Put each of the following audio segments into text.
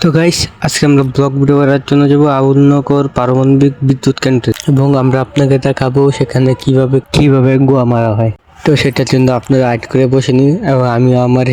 তো গাইস, আজকে আমরা ব্লগ ভিডিও করার জন্য যাবো আউলনগর পারমাণবিক বিদ্যুৎ কেন্দ্রে এবং আমরা আপনাকে দেখাবো সেখানে কিভাবে গোয়া মারা হয়। তো সেটার জন্য আপনারা আইড করে বসে নিন এবং আমি আমার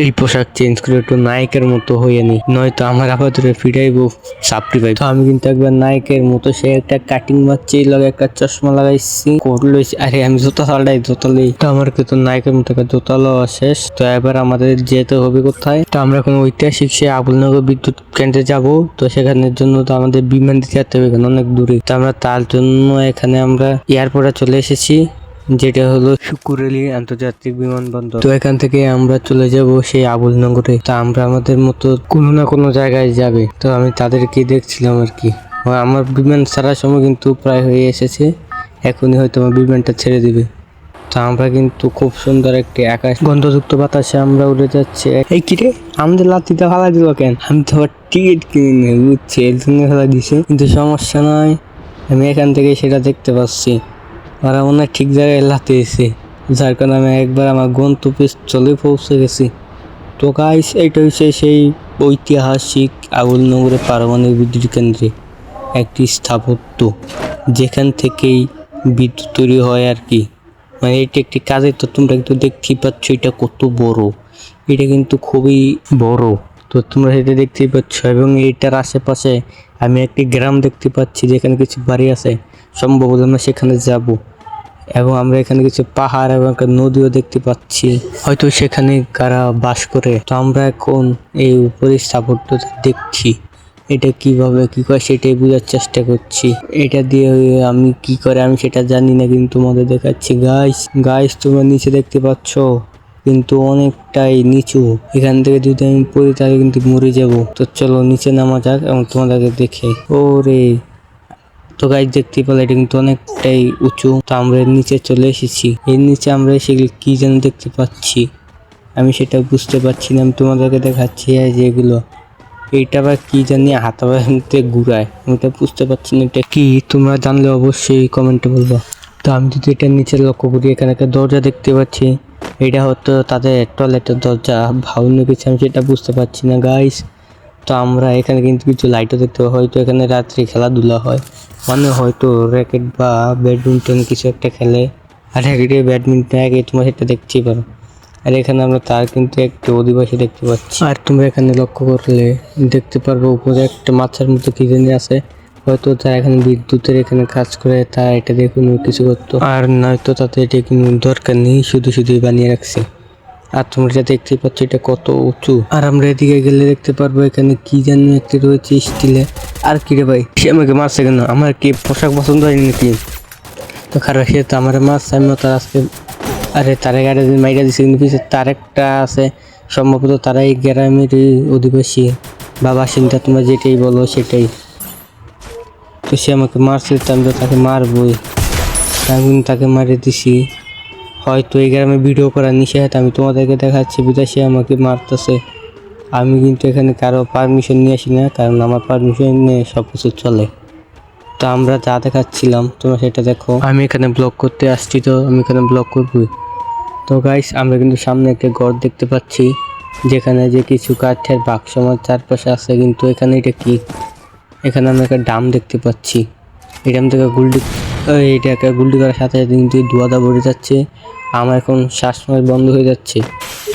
এই পোশাক চেঞ্জ করে একটু নায়কের মতো হয়ে নিই, নয়তো আমার আবার ধরে ফিরাইবো সাপ্রি পাই। তো আমি কিন্তু একবার নায়কের মতো সে একটা কাটিং মারছি, লগে একটা চশমা লাগাইছি, কোট লইছি, আরে আমি জুতা জোতালেই তো আমার কিন্তু নায়কের মতো একটা জোতা লওয়া শেষ। তো এবার আমাদের যেতে হবে কোথায়? তো আমরা এখন ঐতিহাসিক সে আবুলনগর বিদ্যুৎ কেন্দ্রে যাব। তো সেখানের জন্য তো আমাদের বিমান দিতে যেতে হবে, এখানে অনেক দূরে। তো আমরা তার জন্য এখানে আমরা এয়ারপোর্টে চলে এসেছি, যেটা হলো শুকুরআলী আন্তর্জাতিক বিমানবন্দর। তো এখান থেকে আমরা চলে যাব সেই আবুলনগরে। তা আমরা আমাদের মতো কোনো না কোনো জায়গায় যাবে। তো আমি তাদেরকে দেখছিলাম আর কি। আমার বিমান ছাড়ার সময় কিন্তু প্রায় হয়ে এসেছে, এখনই হয়তো আমার বিমানটা ছেড়ে দিবে। তো আমরা কিন্তু খুব সুন্দর একটি আকাশ গন্ধযুক্ত বাতাসে আমরা উড়ে যাচ্ছি। এই কিরে, আমাদের লাতিটা ফালা দিল কেন? আমি তো আবার টিকিট কিনে নেই, বুঝছি, এর জন্য ফালা দিছে। কিন্তু সমস্যা নয়, আমি এখান থেকে সেটা দেখতে পাচ্ছি। ওরা মনে হয় ঠিক জায়গায় লাতিয়েছে, যার কারণে আমি একবার আমার গন্তব্যস্থলে পৌঁছে গেছি। তো গাইস, এইটা হচ্ছে সেই ঐতিহাসিক আবুলনগরের পারমাণবিক বিদ্যুৎ কেন্দ্রে একটি স্থাপত্য, যেখান থেকেই বিদ্যুৎ তৈরি হয় আর কি। মানে এটা একটি কাজের, তো তোমরা কিন্তু দেখতেই পাচ্ছ এটা কত বড়। এটা কিন্তু খুবই বড়, তো তোমরা সেটা দেখতেই পাচ্ছ। এবং এইটার আশেপাশে আমি একটি গ্রাম দেখতে পাচ্ছি, যেখানে কিছু বাড়ি আছে, সম্ভবত আমরা সেখানে যাব। এবং আমরা এখানে কিছু পাহাড় এবং একটা নদীও দেখতে পাচ্ছি, হয়তো সেখানে কারা বাস করে। তো আমরা এখন এই উপরে স্থাপত্যটা দেখছি, এটা কিভাবে কি করে সেটাই বোঝার চেষ্টা করছি। এটা দিয়ে আমি কি করে আমি সেটা জানি না, কিন্তু তোমাদের দেখাচ্ছি। গাইস তোমরা নিচে দেখতে পাচ্ছ, কিন্তু অনেকটাই নিচু। এখান থেকে যদি আমি পড়ি তাহলে কিন্তু মরে যাব। তো চলো নিচে নামা যাক এবং তোমাদেরকে দেখে। ওরে, তো গাইস দেখতে পেলে এটা কিন্তু অনেকটাই উঁচু। তো আমরা নিচে চলে এসেছি। এর নিচে আমরা এসে কি যেন দেখতে পাচ্ছি, আমি সেটা বুঝতে পারছি না। আমি তোমাদেরকে দেখাচ্ছি যেগুলো, এইটা বা কি জানি হাতে ঘুরায়, আমি এটা বুঝতে পারছি না এটা কি। তোমরা জানলে অবশ্যই কমেন্টে বলবো। তো আমি যদি এটা নিচে লক্ষ্য করি, এখানে একটা দরজা দেখতে পাচ্ছি, এটা হয়তো তাদের টয়লেটের দরজা, ভাউন্য কিছু, আমি সেটা বুঝতে পারছি না গাইস। তো আমরা এখানে কিন্তু কিছু লাইটও দেখতে পাই, হয়তো এখানে রাত্রে খেলাধুলা হয়, মানে হয়তো র্যাকেট বা ব্যাডমিন্টন কিছু একটা খেলে। আর র্যাকেটে ব্যাডমিন্টন আগে তোমরা সেটা দেখতেই পারো। আর এখানে আমরা তার কিন্তু একটি অধিবাসী দেখতে পাচ্ছি। আর তোমরা এখানে লক্ষ্য করলে দেখতে পারবো উপরে একটা মাছের মতো কি জানি আছে, হয়তো তারা এখানে বিদ্যুতের এখানে কাজ করে, তারা এটা দিয়ে কোনো কিছু করতো, আর নয়তো তাতে এটা কোনো দরকার নেই, শুধুই বানিয়ে রাখছে। আর তোমরা এটা দেখতে পাচ্ছ এটা কত উঁচু। আর আমরা এদিকে গেলে দেখতে পারবো এখানে কি জানি একটি রয়েছে স্টিলে। আর কি রে ভাই, সে আমাকে মারছে কেন? আমার কি পোশাক পছন্দ হয়নি নাকি? তো খারাপ, সে তো আমার মাছ, আমিও তার আজকে, আরে তারে গাড়ি মাইরা দিচ্ছে, কিন্তু পিছিয়ে তার একটা আছে, সম্ভবত তারা এই গ্রামের অধিবাসী বা বাসিন্দা, তোমরা যেটাই বলো সেটাই। তো সে আমাকে মারছে, তো আমি তো তাকে মারবই, আমি তাকে মারে দিছি। হয়তো এই গ্রামে ভিডিও করার নিষেধ, আমি তোমাদেরকে দেখাচ্ছি বিদেশে আমাকে মারতেছে। আমি কিন্তু এখানে কারো পারমিশন নিয়ে আসি না, কারণ আমার পারমিশন নিয়ে সব কিছু চলে। তো আমরা যা দেখাচ্ছিলাম তোমরা সেটা দেখো। আমি এখানে ব্লগ করতে আসছি, তো আমি এখানে ব্লগ করবই। তো গাইস, আমরা কিন্তু সামনে একটা ঘর দেখতে পাচ্ছি, যেখানে যে কিছু কাঠের বাক্স আমার চারপাশে আছে। কিন্তু এখানে এটা কি? এখানে আমরা একটা ডাম দেখতে পাচ্ছি, এই ডাম থেকে এটাকে গুল্ডি করার সাথে সাথে কিন্তু ধোঁয়াটা ভরে যাচ্ছে। আমার এখন শ্বাসমূল বন্ধ হয়ে যাচ্ছে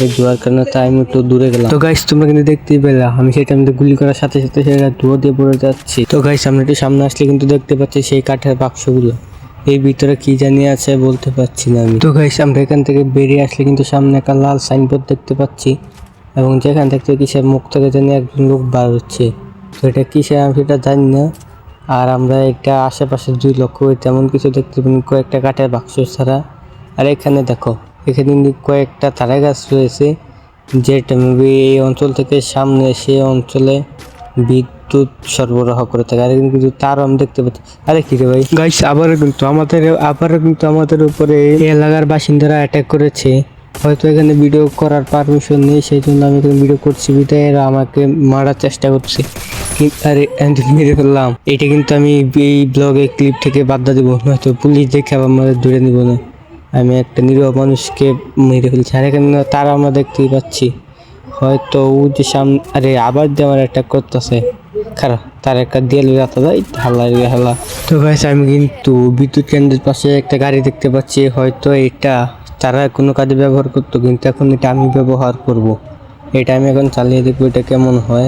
এই ধোঁয়ার কারণে, তাই আমি একটু দূরে গেলাম। তো গাইস তোমরা কিন্তু দেখতেই পেলা, আমি সেটা গুলি করার সাথে সাথে সেটা ধোঁয়া দিয়ে পড়ে যাচ্ছে। তো গাইস আমরা একটু সামনে আসলে কিন্তু দেখতে পাচ্ছি সেই কাঠের বাক্সগুলো, এই ভিতরে কি জানি আছে বলতে পারছি না আমি। তো গাইস আমরা এখান থেকে বেরিয়ে আসলে কিন্তু সামনে একটা লাল সাইনবোর্ড দেখতে পাচ্ছি, এবং যেখান থেকে কিসের মুখ থেকে জানি একজন লোক বার হচ্ছে। তো এটা কিসের আমি সেটা জানি না। আর আমরা এটা আশেপাশে দুই লক্ষ্য করি তেমন কিছু দেখতে পাই, কয়েকটা কাঠের বাক্স ছাড়া। আর এখানে দেখো, এখানে কয়েকটা তারা গাছ রয়েছে, যেটা মেবি এই অঞ্চল থেকে সামনে এসে অঞ্চলে বিদ্যুৎ সরবরাহ করে থাকে। আর কিন্তু তারও আমি দেখতে পাচ্ছি। আরে কি রে ভাই, গাইস আবারও কিন্তু আমাদের উপরে এলাকার বাসিন্দারা অ্যাটাক করেছে। হয়তো এখানে ভিডিও করার পারমিশন নেই, সেই জন্য আমি এখানে ভিডিও করছি, বিধায় এরা আমাকে মারার চেষ্টা করছে। আরে মেরে ফেললাম। এটা কিন্তু আমি এই ব্লগে ক্লিপ থেকে বাদ দেবো, নয়তো পুলিশ দেখে আবার আমাদের ধরে নিব না। আমি একটা নিরীহ মানুষকে মেরে ফেলছি। আর এখানে তারা আমরা দেখতেই পাচ্ছি, হয়তো ও যে সামনে, আরে আবার দিয়ে আমার অ্যাটাক করতেছে, খারাপ তার একটা দিয়ে যাতে যায় হাল্লা। তো গাইস আমি কিন্তু বিদ্যুৎ কেন্দ্রের পাশে একটা গাড়ি দেখতে পাচ্ছি, হয়তো এটা তারা কোনো কাজে ব্যবহার করতো, কিন্তু এখন এটা আমি ব্যবহার করব। এটা আমি এখন চালিয়ে দেখবো এটা কেমন হয়।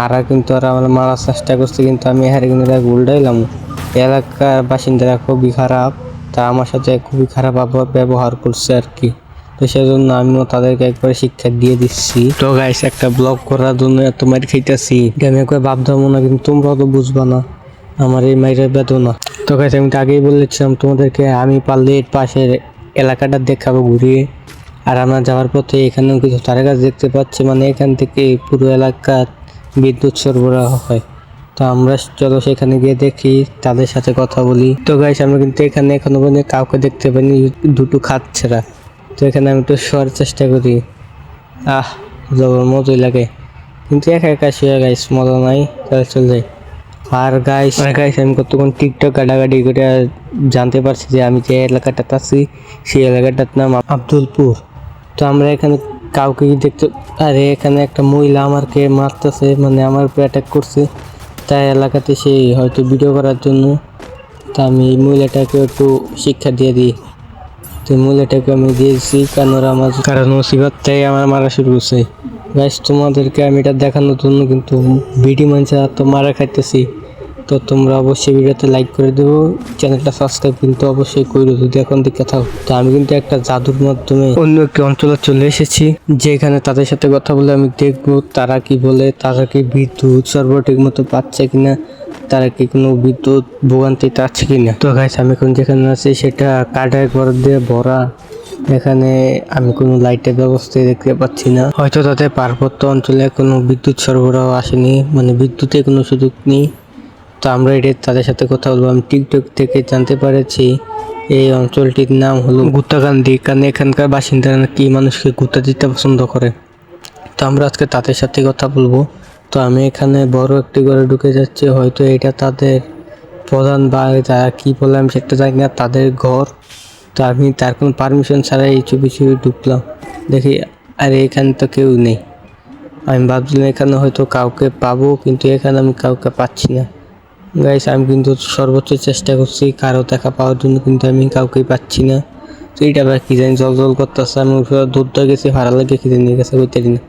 আর কিন্তু ওরা আমার মারার চেষ্টা করছে, কিন্তু আমি হারে কিন্তু উল্টাইলাম। এলাকার বাসিন্দারা খুবই খারাপ, তা আমার সাথে খুবই খারাপ ব্যবহার করছে আর কি। তো সেজন্য আমিও তাদেরকে একবারে শিক্ষা দিয়ে দিচ্ছি। তো গাইস একটা ব্লগ করার জন্য এত মাইর খাইতেছি, আমি একবার ভাবতাম না, কিন্তু তোমরাও তো বুঝবা না আমার এই মাইরের বেদনা। তো গাইস আমি তো আগেই বলেছিলাম তোমাদেরকে, আমি পারলে এর পাশের এলাকাটা দেখাবো ঘুরিয়ে। আর আমরা যাওয়ার পথে এখানেও কিছু তারগাছ দেখতে পাচ্ছি, মানে এখান থেকে পুরো এলাকার বিদ্যুৎ সরবরাহ হয়। তো আমরা চলো সেখানে গিয়ে দেখি, তাদের সাথে কথা বলি। তো গাইস আমরা কিন্তু এখানে এখনো পর্যন্ত কাউকে দেখতে পাইনি, দুটো খাচ্ছেরা। তো এখানে আমি একটু শোয়ার চেষ্টা করি, জবর মজা লাগে, কিন্তু একা একা শুয়ে গাইস মজা নাই, তাহলে চলে যাই। আর গাইস আমি কতক্ষণ টিকটক গাড়াগাড়ি করে জানতে পারছি যে আমি যে এলাকাটাতে আছি সেই এলাকাটার নাম আব্দুলপুর। তো আমরা এখানে কাউকে দেখতে, আরে এখানে একটা মহিলা আমাকে মারতেছে, মানে আমার উপরে অ্যাটাক করছে, তাই এলাকাতে সেই হয়তো ভিডিও করার জন্য। তা আমি এই মহিলাটাকে একটু শিক্ষা দিয়ে দিই। তো মহিলাটাকে আমি দিয়েছি কারণ মুসিবত তাই আমার মারা শুরু করছে। গাইস তোমাদেরকে আমি এটা দেখানোর জন্য কিন্তু ভিডিও মানছে তো মারা খাইতেছি। তো তোমরা অবশ্যই ভিডিওতে লাইক করে দেবো, চ্যানেলটা সাবস্ক্রাইব কিন্তু অবশ্যই করো যদি এখন দেখে থাকো। তো আমি কিন্তু একটা জাদুর মাধ্যমে অন্য একটি অঞ্চলে চলে এসেছি, যেখানে তাদের সাথে কথা বলে আমি দেখবো তারা কি বলে, তারা কি বিদ্যুৎ সরবরাহ ঠিক মতো পাচ্ছে কিনা, তারা কি কোনো বিদ্যুৎ ভোগান্তিতে আছে কিনা। তো গাইস আমি এখন যেখানে আছি সেটা কাঠের ঘর দিয়ে ভরা, এখানে আমি কোনো লাইটের ব্যবস্থা দেখতে পাচ্ছি না। হয়তো তাদের পার্বত্য অঞ্চলে কোনো বিদ্যুৎ সরবরাহ আসেনি, মানে বিদ্যুতের কোনো সুযোগ নেই। তো আমরা এটা তাদের সাথে কথা বলবো। আমি টিকটক থেকে জানতে পেরেছি এই অঞ্চলটির নাম হলো গুত্তাকান্দি, কারণ এখানকার বাসিন্দারা নাকি মানুষকে গুত্তা দিতে পছন্দ করে। তো আমরা আজকে তাদের সাথে কথা বলবো। তো আমি এখানে বড় একটি ঘরে ঢুকে যাচ্ছি, হয়তো এটা তাদের প্রধান বা যারা কি বললাম সেটা জানি না, তাদের ঘর। তো আমি তার কোনো পারমিশন ছাড়াই এই চুপি ঢুকলাম, দেখি আরে এখানে তো কেউ নেই। আমি ভাবছিলাম এখানে হয়তো কাউকে পাবো, কিন্তু এখানে আমি কাউকে পাচ্ছি না। গাইস আমি কিন্তু সর্বোচ্চ চেষ্টা করছি কারো দেখা পাওয়ার জন্য, কিন্তু আমি কাউকেই পাচ্ছি না। তো এইটা আবার কি জানি জল করতেছে, আমি দৌড়তে গেছি ভাড়া লাগে খিদে নিয়ে গেছে বইতে না।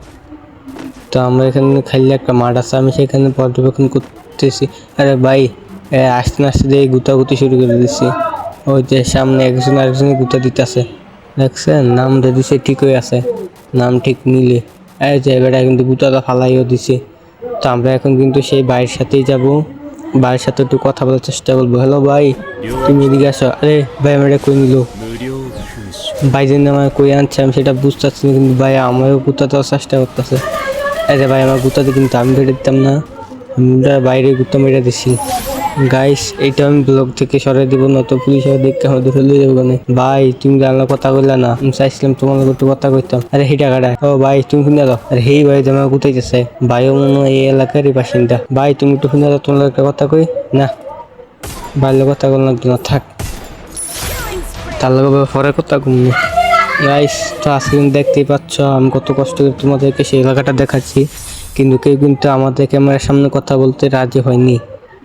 তো আমরা এখানে খাইলে একটা মাঠ আছে, আমি সেখানে পর্যবেক্ষণ করতেছি। আরে ভাই আস্তে আস্তে দিয়ে গুতাগুতি শুরু করে দিচ্ছি, ওই যে সামনে একজন আরেকজনের গুতা দিতেছে, দেখছেন নাম দিছে ঠিক হয়ে আছে, নাম ঠিক মিলে এই যে এবারে কিন্তু গুতাটা ফালাইও দিছে। তো আমরা এখন কিন্তু সেই ভাইয়ের সাথেই যাব, ভাইয়ের সাথে একটু কথা বলার চেষ্টা করবো। হ্যালো ভাই, তুমি এদিকে আসো। আরে ভাই আমার এটা কই নিল, ভাই যেন আমার কই আনছে আমি সেটা বুঝতে পারছি না, কিন্তু ভাই আমারও গুতা দেওয়ার চেষ্টা করতেছে। আরে ভাই আমার গুতাতে কিন্তু আমি বেড়ে দিতাম না, আমরা বাইরে গুতা মেরে দিছি। গাইস এইটা আমি ব্লগ থেকে সরাই দিব, নয়তো পুলিশ দেখতে আমাদের ফেলে যাবো। ভাই তুমি জানলা কথা বললে না, আমি চাইছিলাম তোমার একটু কথা কইতাম। আরে হিটা কাটা, ও ভাই তুমি শুনে দাও। আরে হেই ভাই আমার গুতাইতেছে, ভাইও মনে হয় এই এলাকারই বাসিন্দা। ভাই তুমি একটু শুনে দাও, তোমার একটা কথা কই না, ভাইলে কথা বল লাগতো না, থাক তার লগে পরে কথা কমনি। গাইস তো আজকে দেখতেই পাচ্ছ আমি কত কষ্ট করে তোমাদেরকে সেই এলাকাটা দেখাচ্ছি, কিন্তু কেউ কিন্তু আমাদের ক্যামেরার সামনে কথা বলতে রাজি হয়নি,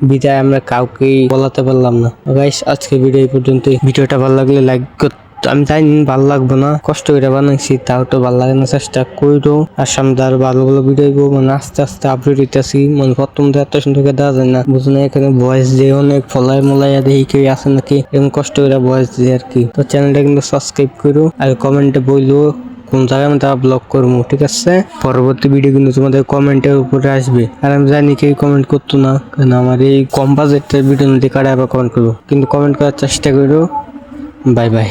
বিদায় আমরা কাউকেই বলাতে পারলাম না। গাইস আজকে ভিডিও এই পর্যন্তই। ভিডিওটা ভালো লাগলে লাইক করতে, আমি জানি ভালো লাগবে না, কষ্ট করে বানাইছি তাও তো ভালো লাগে না, চেষ্টা করো। আর সামনে আরো ভালো ভালো ভিডিও মানে আস্তে আস্তে আপডেট দিতেছি, মানে প্রথম তো এত সুন্দর করে দেওয়া যায় না, বুঝো না, এখানে ভয়েস দিয়ে অনেক ফলাই মলাইয়া দেখি কেউ আছে নাকি, এরকম কষ্ট করে ভয়েস দিয়ে আর কি। তো চ্যানেলটা কিন্তু সাবস্ক্রাইব করো, আর কমেন্টে বললো কোন জায়গায় আমি তা ব্লগ করবো, ঠিক আছে? পরবর্তী ভিডিও কিন্তু তোমাদের কমেন্টের উপরে আসবে, আর আমি জানি কেউ কমেন্ট করতো না, কারণ আমার এই কম বাজেটের ভিডিও মধ্যে কারা আবার কমেন্ট করবো, কিন্তু কমেন্ট করার চেষ্টা করো। Bye bye.